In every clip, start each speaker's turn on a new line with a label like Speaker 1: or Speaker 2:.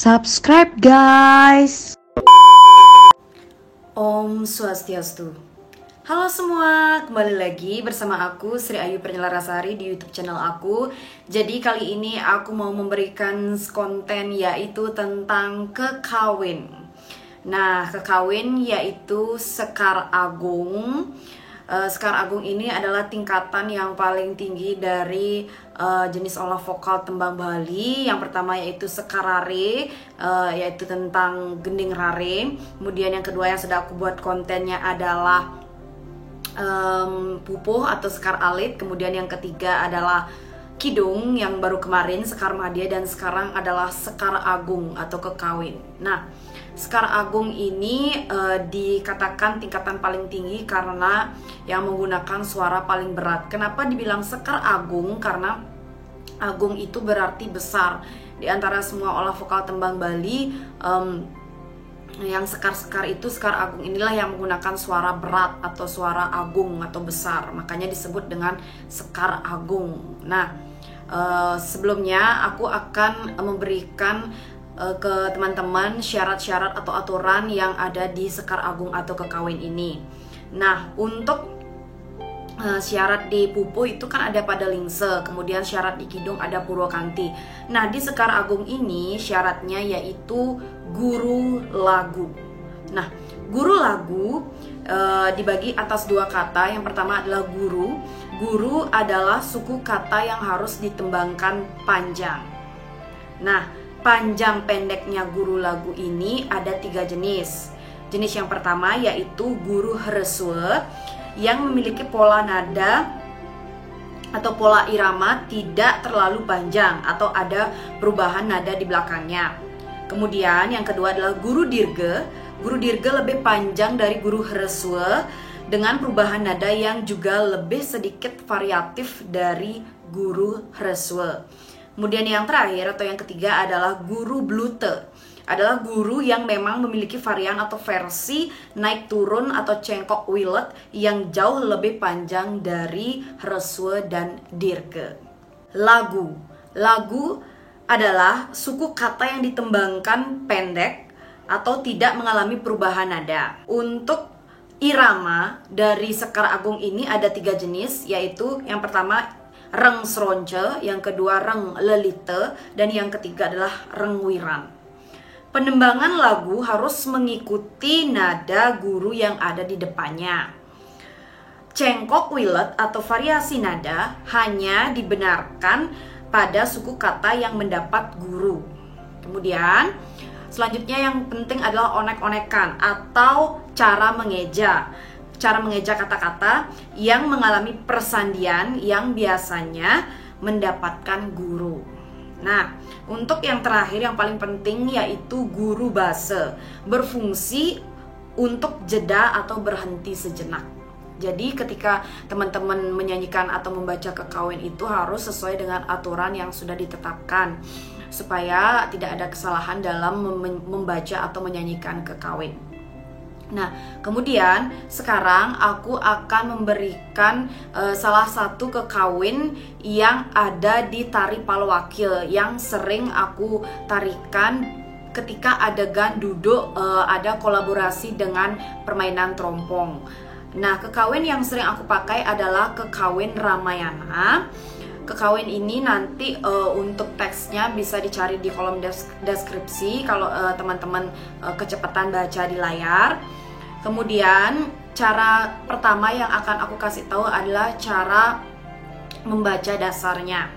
Speaker 1: Subscribe guys.
Speaker 2: Om Swastiastu. Halo semua, kembali lagi bersama aku Sri Ayu Pernyelarasari di YouTube channel aku. Jadi kali ini aku mau memberikan konten yaitu tentang kekawin. Nah, kekawin yaitu Sekar Agung. Sekar Agung ini adalah tingkatan yang paling tinggi dari jenis olah vokal tembang Bali. Yang pertama yaitu Sekar Rare, yaitu tentang gending rare. Kemudian yang kedua yang sudah aku buat kontennya adalah Pupuh atau Sekar Alit. Kemudian yang ketiga adalah Kidung yang baru kemarin Sekar Madya, dan sekarang adalah Sekar Agung atau kekawin. Nah, Sekar Agung ini dikatakan tingkatan paling tinggi karena yang menggunakan suara paling berat. Kenapa dibilang Sekar Agung? Karena Agung itu berarti besar. Di antara semua olah vokal tembang Bali, yang sekar-sekar itu Sekar Agung inilah yang menggunakan suara berat atau suara agung atau besar. Makanya disebut dengan Sekar Agung. Nah, sebelumnya aku akan memberikan ke teman-teman syarat-syarat atau aturan yang ada di Sekar Agung atau kekawin ini. Nah, untuk syarat di Pupuh itu kan ada pada Lingse, kemudian syarat di Kidung ada Purwakanti. Nah, di Sekar Agung ini syaratnya yaitu guru lagu. Nah, guru lagu dibagi atas dua kata. Yang pertama adalah guru. Guru adalah suku kata yang harus ditembangkan panjang. Nah, panjang pendeknya guru lagu ini ada 3 jenis. Jenis yang pertama yaitu guru hreswe, yang memiliki pola nada atau pola irama tidak terlalu panjang atau ada perubahan nada di belakangnya. Kemudian yang kedua adalah guru dirge. Guru dirge lebih panjang dari guru hreswe dengan perubahan nada yang juga lebih sedikit variatif dari guru hreswe. Kemudian yang terakhir atau yang ketiga adalah guru blute. Adalah guru yang memang memiliki varian atau versi naik turun atau cengkok wilet yang jauh lebih panjang dari hreswe dan dirge. Lagu. Lagu adalah suku kata yang ditembangkan pendek atau tidak mengalami perubahan nada. Untuk irama dari Sekar Agung ini ada 3 jenis, yaitu yang pertama reng sronce, yang kedua reng lelite, dan yang ketiga adalah reng wiran. Penembangan lagu harus mengikuti nada guru yang ada di depannya. Cengkok wilet atau variasi nada hanya dibenarkan pada suku kata yang mendapat guru. Kemudian selanjutnya yang penting adalah onek-onekan atau cara mengeja. Cara mengeja kata-kata yang mengalami persandian yang biasanya mendapatkan guru. Nah, untuk yang terakhir yang paling penting yaitu guru base, berfungsi untuk jeda atau berhenti sejenak. Jadi ketika teman-teman menyanyikan atau membaca kekawin itu harus sesuai dengan aturan yang sudah ditetapkan, supaya tidak ada kesalahan dalam membaca atau menyanyikan kekawin. Nah, kemudian sekarang aku akan memberikan salah satu kekawin yang ada di tari Palawakil yang sering aku tarikan ketika adegan duduk ada kolaborasi dengan permainan trompong. Nah, kekawin yang sering aku pakai adalah kekawin Ramayana. Kekawin ini nanti untuk teksnya bisa dicari di kolom deskripsi kalau teman-teman kecepatan baca di layar. Kemudian cara pertama yang akan aku kasih tahu adalah cara membaca dasarnya.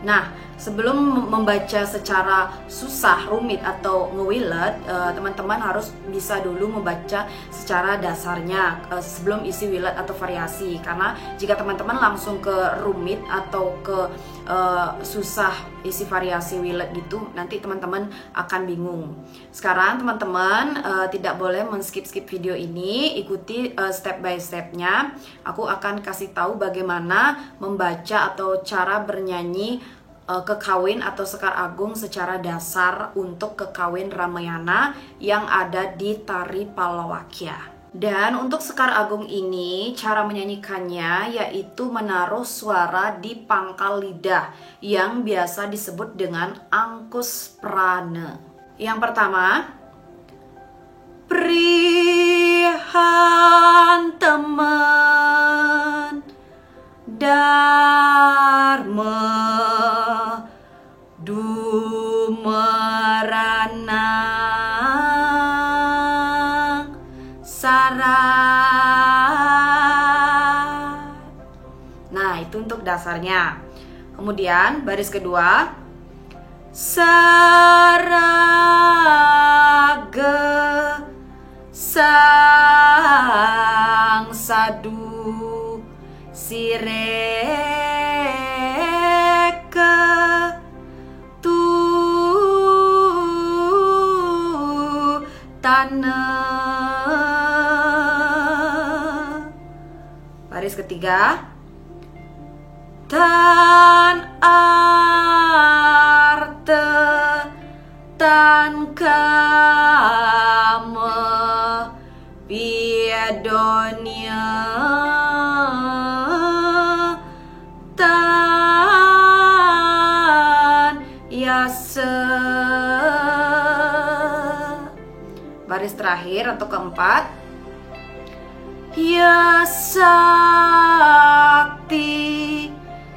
Speaker 2: Nah, sebelum membaca secara susah, rumit atau ngewilet, teman-teman harus bisa dulu membaca secara dasarnya sebelum isi wilet atau variasi. Karena jika teman-teman langsung ke rumit atau ke susah isi variasi wilet gitu, nanti teman-teman akan bingung. Sekarang teman-teman tidak boleh men-skip video ini, ikuti step by stepnya. Aku akan kasih tahu bagaimana membaca atau cara bernyanyi kekawin atau Sekar Agung secara dasar untuk kekawin Ramayana yang ada di tari Palawakya. Dan untuk Sekar Agung ini cara menyanyikannya yaitu menaruh suara di pangkal lidah yang biasa disebut dengan angkus prana. Yang pertama, prihan teman Dharma dumeranang sarat. Nah, itu untuk dasarnya. Kemudian baris kedua, saraga sang sadu sireke tu tanah. Baris ketiga, tan arte tan kama piadonia tan yasa. Baris terakhir atau keempat, ya sakti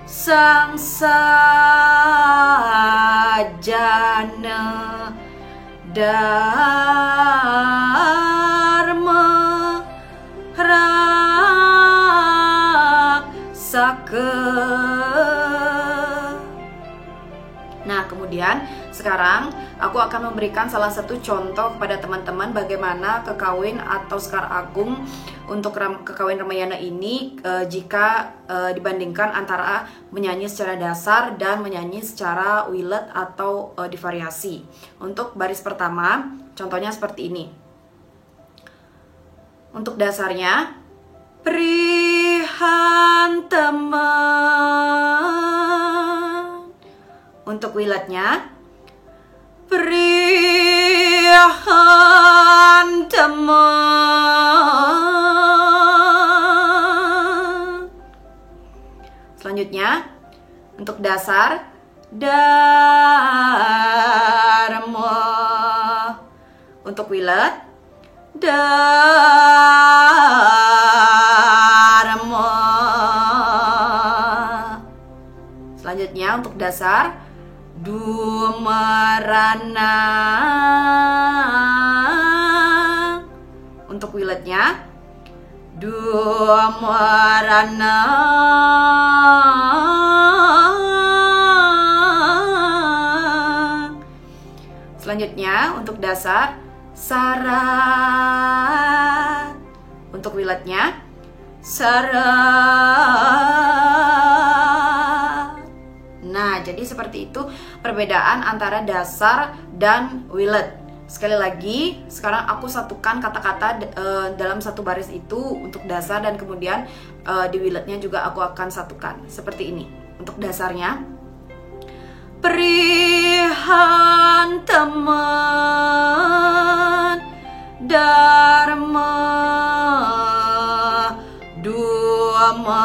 Speaker 2: sang sajana dharma raksaka. Nah, kemudian sekarang aku akan memberikan salah satu contoh kepada teman-teman bagaimana kekawin atau sekar agung untuk kekawin Ramayana ini jika dibandingkan antara menyanyi secara dasar dan menyanyi secara wilet atau divariasi. Untuk baris pertama, contohnya seperti ini. Untuk dasarnya, prihan teman. Untuk wiletnya, prihan teman. Selanjutnya, untuk dasar, dharma. Untuk wilet, dharma. Selanjutnya, untuk dasar, dumeranang. Untuk wiletnya, dumeranang. Selanjutnya, untuk dasar, sarat. Untuk wiletnya, sarat. Nah, jadi seperti itu perbedaan antara dasar dan wilet. Sekali lagi, sekarang aku satukan kata-kata dalam satu baris itu untuk dasar, dan kemudian di wiletnya juga aku akan satukan seperti ini. Untuk dasarnya, prihan teman dharma dumeranang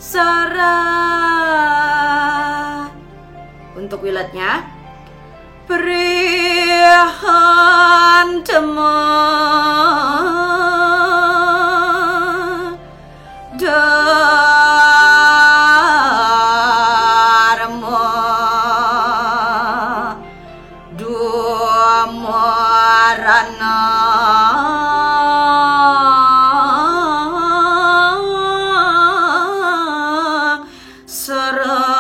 Speaker 2: sarat. Untuk wiletnya, prihan teman dharma dumeranang sarat.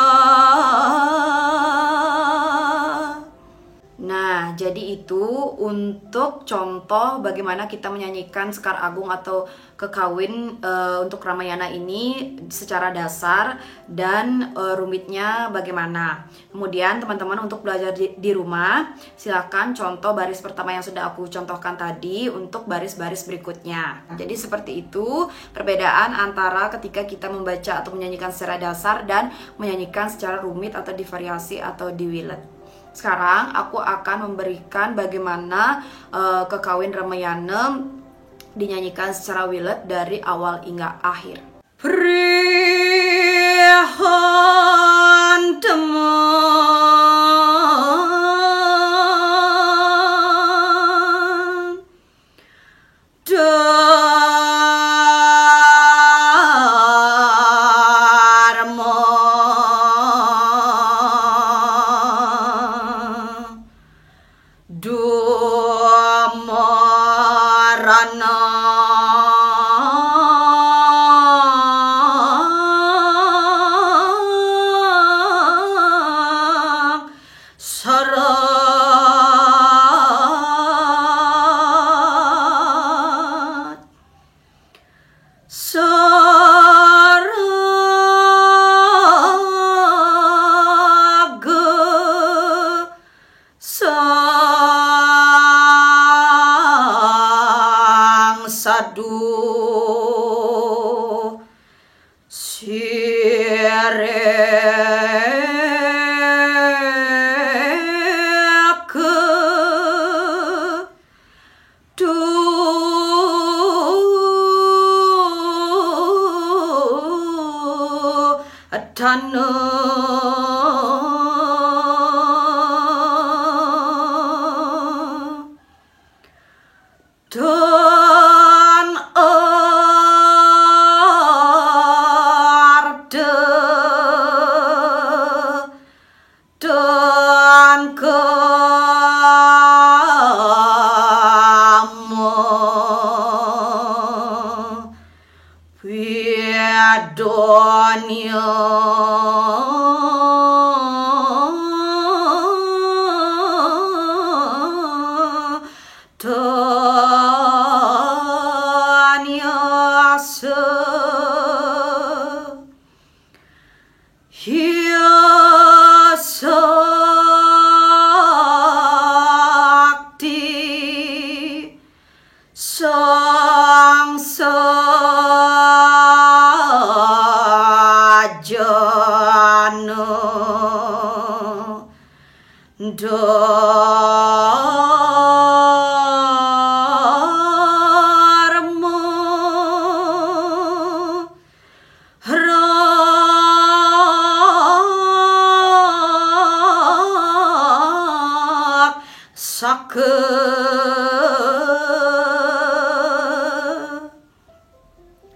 Speaker 2: Nah, jadi itu untuk contoh bagaimana kita menyanyikan sekar agung atau kekawin untuk Ramayana ini secara dasar dan rumitnya bagaimana. Kemudian teman-teman untuk belajar di rumah, silakan contoh baris pertama yang sudah aku contohkan tadi untuk baris-baris berikutnya. Jadi seperti itu perbedaan antara ketika kita membaca atau menyanyikan secara dasar dan menyanyikan secara rumit atau divariasi atau diwilet. Sekarang aku akan memberikan bagaimana kekawin Ramayana dinyanyikan secara wilet dari awal hingga akhir. Prihan dan orde dan kamu Piadonia Tanya se Hia sakti sang sajana dharma raksaka.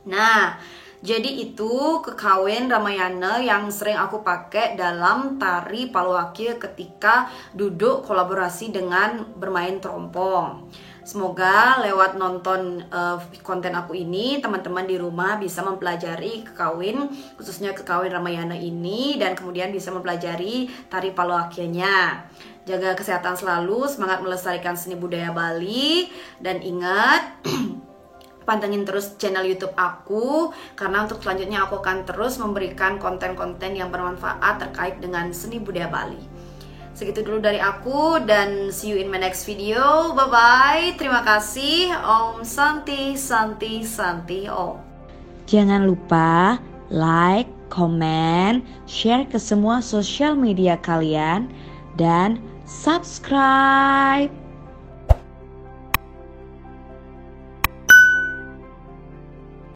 Speaker 2: Nah, jadi itu kekawin Ramayana yang sering aku pakai dalam tari Paluakya ketika duduk kolaborasi dengan bermain terompong. Semoga lewat nonton konten aku ini, teman-teman di rumah bisa mempelajari kekawin, khususnya kekawin Ramayana ini, dan kemudian bisa mempelajari tari Paluakyanya. Jaga kesehatan selalu, semangat melestarikan seni budaya Bali, dan ingat pantengin terus channel YouTube aku, karena untuk selanjutnya aku akan terus memberikan konten-konten yang bermanfaat terkait dengan seni budaya Bali. Segitu dulu dari aku, dan see you in my next video. Bye bye. Terima kasih. Om Santi Santi Santi Om.
Speaker 1: Jangan lupa like, comment, share ke semua sosial media kalian, dan subscribe.